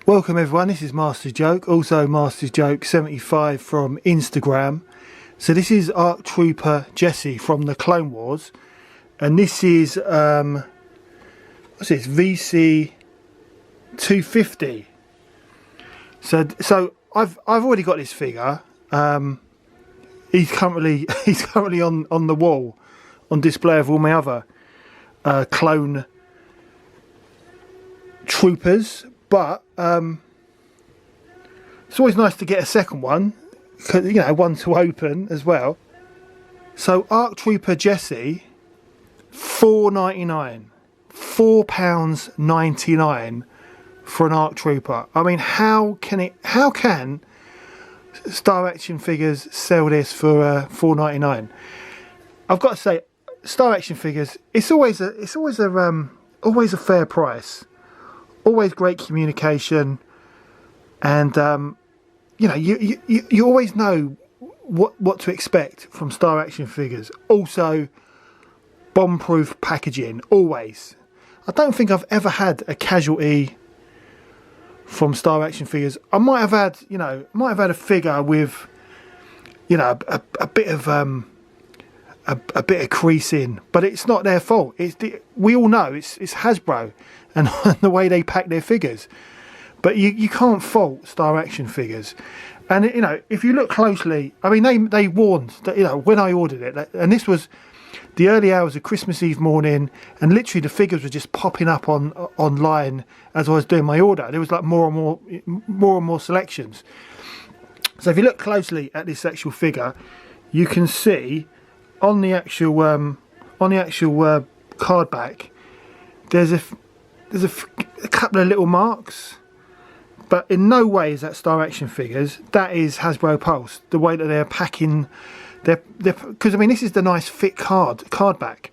Welcome everyone, this is Master's Joke, also Master's Joke 75 from Instagram. So this is ARC Trooper Jesse from the Clone Wars, and this is what's this, VC250. So I've already got this figure. He's currently on the wall on display of all my other clone troopers. But it's always nice to get a second one, you know, one to open as well. So ARC Trooper Jesse, £4.99, £4.99 for an ARC Trooper. I mean, how can Star Action Figures sell this for £4.99? I've got to say, Star Action Figures, it's always a fair price. Always great communication, and you know, you always know what to expect from Star Action Figures. Also, bomb-proof packaging, always. I don't think I've ever had a casualty from Star Action Figures. I might have had, you know, a figure with, you know, a bit of creasing, but it's not their fault. We all know it's Hasbro and the way they pack their figures, but you can't fault Star Action Figures. And you know, if you look closely, I mean, they warned that, you know, when I ordered it, and this was the early hours of Christmas Eve morning, and literally the figures were just popping up online as I was doing my order. There was like more and more selections. So if you look closely at this actual figure, you can see on the actual card back, there's a couple of little marks, but in no way is that Star Action Figures. That is Hasbro Pulse. The way that they're packing, because I mean, this is the nice fit card back,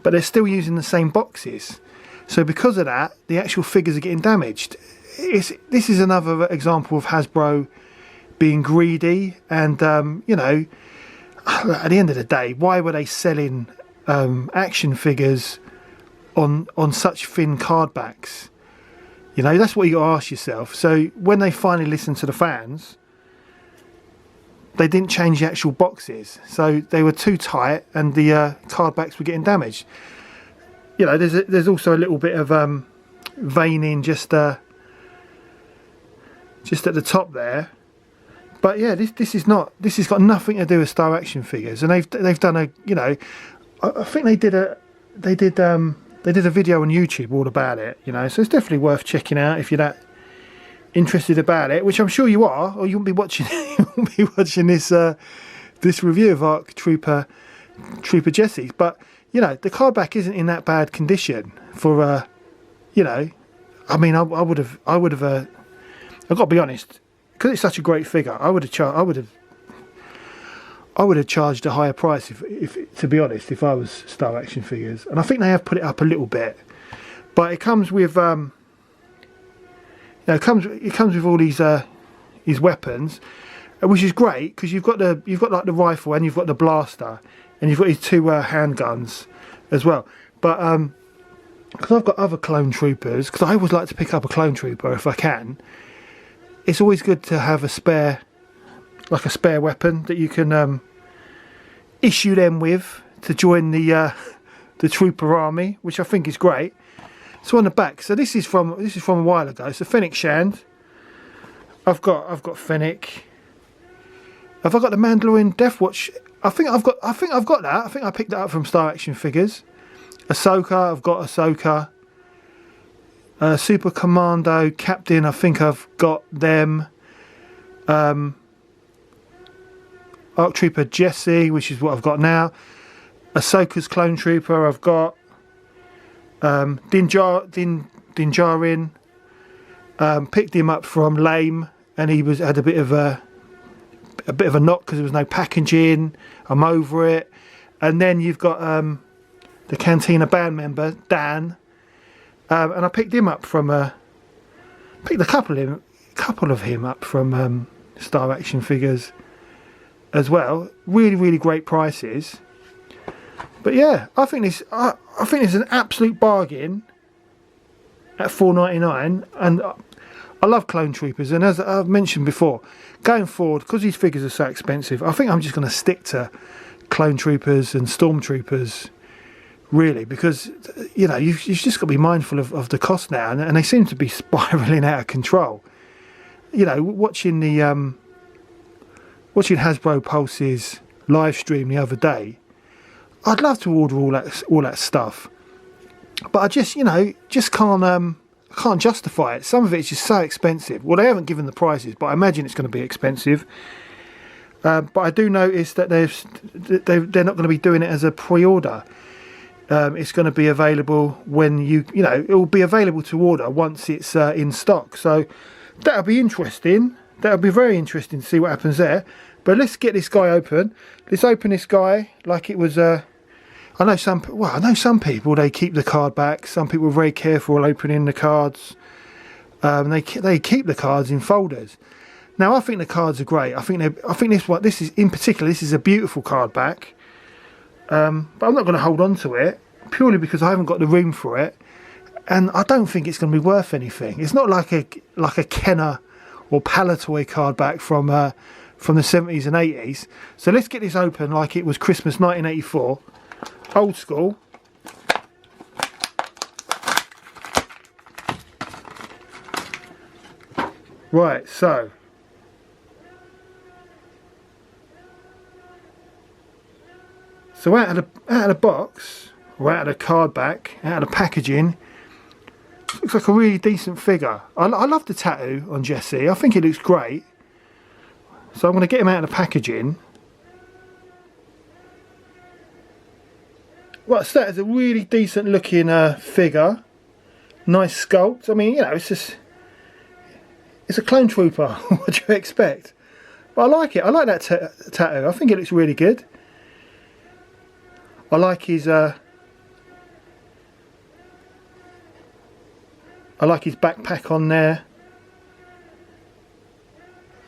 but they're still using the same boxes. So because of that, the actual figures are getting damaged. This is another example of Hasbro being greedy, and you know, at the end of the day, why were they selling action figures on such thin card backs? You know, that's what you got to ask yourself. So when they finally listened to the fans, they didn't change the actual boxes, so they were too tight, and the card backs were getting damaged. You know, there's also a little bit of veining just at the top there. But yeah, this has got nothing to do with Star Action Figures, and they've done a, you know, I think they did a video on YouTube all about it, you know, so it's definitely worth checking out if you're that interested about it, which I'm sure you are, or you wouldn't be watching this review of ARC Trooper Jesse. But you know, the card back isn't in that bad condition for you know, I mean, I would have I've got to be honest, because it's such a great figure, I would have charged a higher price if to be honest, if I was Star Action Figures. And I think they have put it up a little bit, but it comes with you know, it comes with all these weapons, which is great, because you've got like the rifle, and you've got the blaster, and you've got these two handguns as well. But because I've got other clone troopers, because I always like to pick up a clone trooper if I can, it's always good to have a spare weapon that you can issue them with to join the trooper army, which I think is great. So on the back, so this is from a while ago. So Fennec Shand, I've got Fennec. Have I got the Mandalorian Death Watch? I think I've got that. I think I picked that up from Star Action Figures. Ahsoka, I've got Ahsoka. Super Commando Captain, I think I've got them. ARC Trooper Jesse, which is what I've got now. Ahsoka's Clone Trooper, I've got. Din Djarin, picked him up from Lame, and he had a bit of a knock because there was no packaging. I'm over it. And then you've got the Cantina band member Dan, and I picked him up from picked a couple of him up from Star Action Figures as well. Really, really great prices. But yeah, I think this is an absolute bargain at £4.99, and I love Clone Troopers. And as I've mentioned before, going forward, because these figures are so expensive, I think I'm just going to stick to Clone Troopers and Stormtroopers, really, because you know you've just got to be mindful of the cost now, and they seem to be spiraling out of control. You know, watching Hasbro Pulse's live stream the other day, I'd love to order all that stuff, but I just can't justify it. Some of it's just so expensive. Well, they haven't given the prices, but I imagine it's going to be expensive. But I do notice that they're not going to be doing it as a pre-order. It's going to be available when it will be available to order once it's in stock. So that'll be interesting. That'll be very interesting to see what happens there. But let's get this guy open. Let's open this guy like it was. I know some people, they keep the card back. Some people are very careful opening the cards. They keep the cards in folders. Now I think the cards are great. I think this is a beautiful card back. But I'm not going to hold on to it purely because I haven't got the room for it, and I don't think it's going to be worth anything. It's not like a Kenner or Palatoy card back from the 70s and 80s. So let's get this open like it was Christmas 1984, old school. Right, so out of the box, or out of the card back, out of the packaging, looks like a really decent figure. I love the tattoo on Jesse. I think it looks great. So I'm going to get him out of the packaging. Right, so that is a really decent looking figure. Nice sculpt. I mean, you know, it's a clone trooper. What do you expect? But I like it. I like that tattoo. I think it looks really good. I like his backpack on there.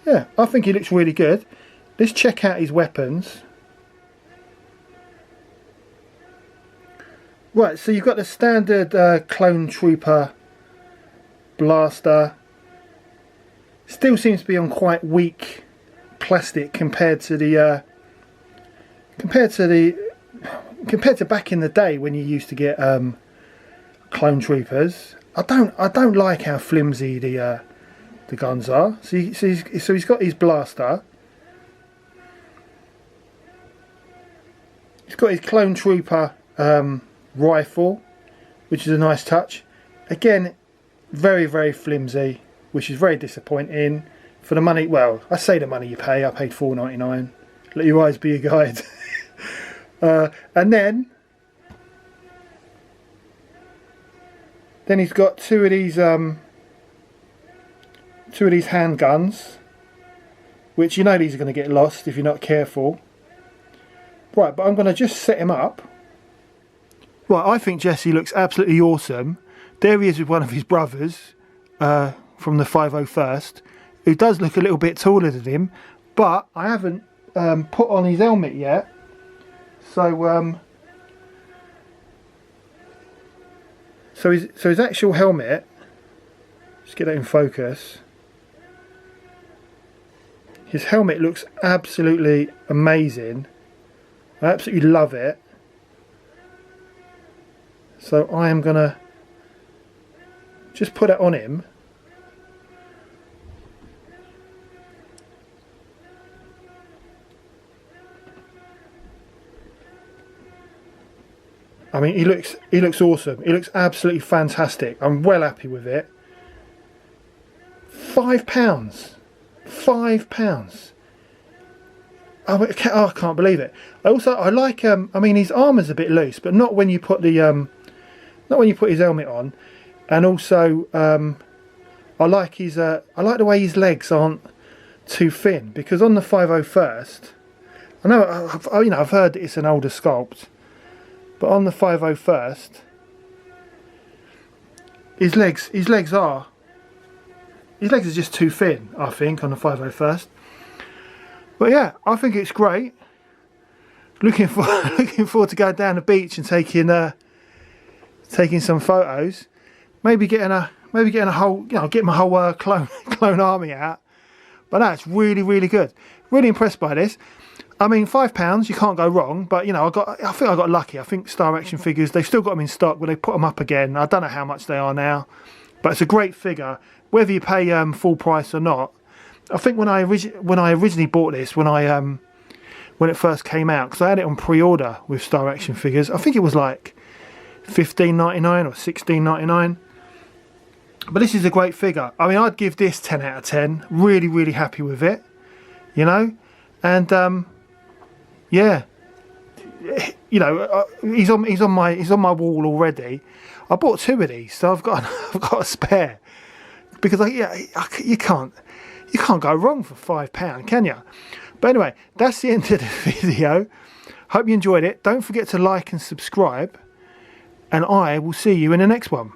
Yeah, I think he looks really good. Let's check out his weapons. Right, so you've got the standard clone trooper blaster. Still seems to be on quite weak plastic compared to back in the day when you used to get clone troopers. I don't like how flimsy the guns are. So he's got his blaster. He's got his clone trooper rifle, which is a nice touch. Again, very, very flimsy, which is very disappointing for the money. Well, I say the money you pay. I paid $4.99. Let your eyes be your guide. And then he's got two of these handguns, which you know these are going to get lost if you're not careful. Right, but I'm going to just set him up. Right, I think Jesse looks absolutely awesome. There he is with one of his brothers from the 501st, who does look a little bit taller than him, but I haven't put on his helmet yet. So his actual helmet, just get that in focus. His helmet looks absolutely amazing. I absolutely love it. So I am gonna just put it on him. I mean, he looks awesome. He looks absolutely fantastic. I'm well happy with it. £5. £5. I can't believe it. I like. I mean, his armour's a bit loose, but not when you put the not when you put his helmet on. And also, I like his. I like the way his legs aren't too thin, because on the 501st, I know I've heard that it's an older sculpt. But on the 501st, his legs are just too thin, I think, on the 501st. But yeah, I think it's great. looking forward to going down the beach and taking some photos. Maybe getting a whole, get my whole clone army out. But that's really good. Really impressed by this. I mean, £5, you can't go wrong. But I think I got lucky. I think Star Action Figures, they've still got them in stock, but they put them up again. I don't know how much they are now, but it's a great figure, whether you pay full price or not. I think when I originally bought this, when it first came out, because I had it on pre-order with Star Action Figures, I think it was like $15.99 or $16.99. But this is a great figure. I mean, I'd give this 10 out of 10. Really happy with it, and yeah, he's on my wall already. I bought 2 of these, so I've got a spare, because you can't go wrong for £5, can you? But anyway, that's the end of the video. Hope you enjoyed it. Don't forget to like and subscribe, and I will see you in the next one.